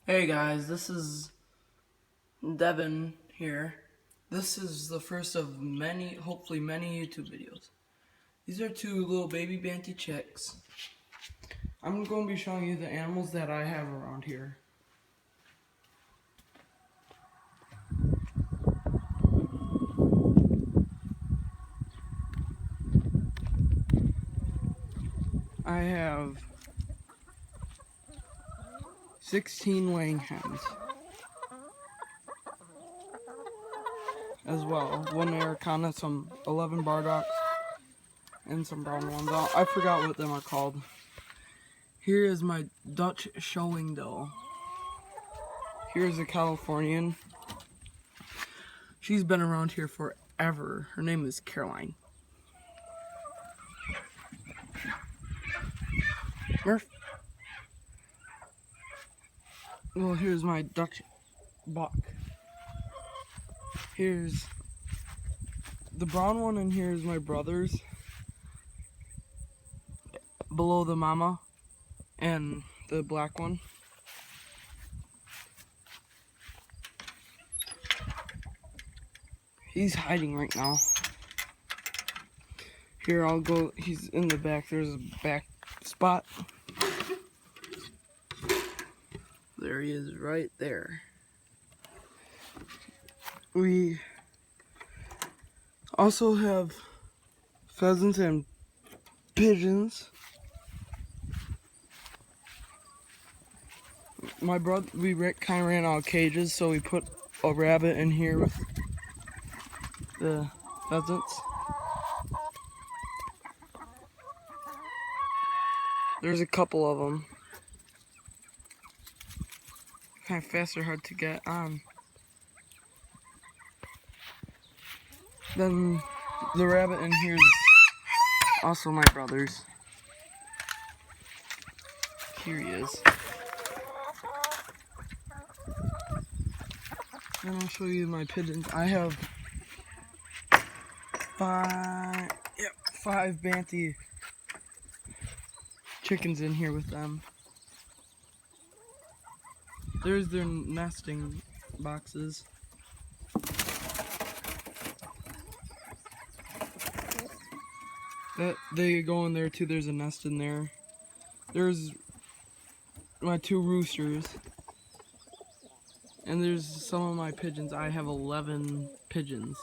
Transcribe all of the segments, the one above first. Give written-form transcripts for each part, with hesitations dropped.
Hey guys, this is Devin here. This is the first of many, hopefully many YouTube videos. These are two little baby banty chicks. I'm going to be showing you the animals that I have around here. I have 16 laying hens as well. One Americana, some 11 bardocks, and some brown ones. I forgot what them are called. Here is my Dutch showing doe. Here's a Californian. She's been around here forever. Her name is Caroline. Murph. Well, here's my Dutch buck. Here's the brown one, and here's my brother's. Below the mama and the black one. He's hiding right now. Here, I'll go. He's in the back. There's a back spot. There he is, right there. We also have pheasants and pigeons. My brother, we kind of ran out of cages, so we put a rabbit in here with the pheasants. There's a couple of them. Kind of fast or hard to get on. Then the rabbit in here is also my brother's. Here he is. And I'll show you my pigeons. I have five banty chickens in here with them. There's their nesting boxes. They go in there too. There's a nest in there. There's my two roosters. And there's some of my pigeons. I have 11 pigeons.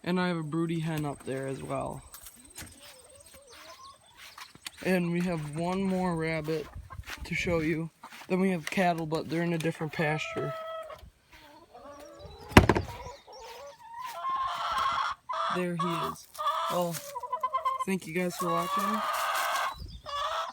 And I have a broody hen up there as well. And we have one more rabbit to show you. Then we have cattle, but they're in a different pasture. There he is. Well, thank you guys for watching.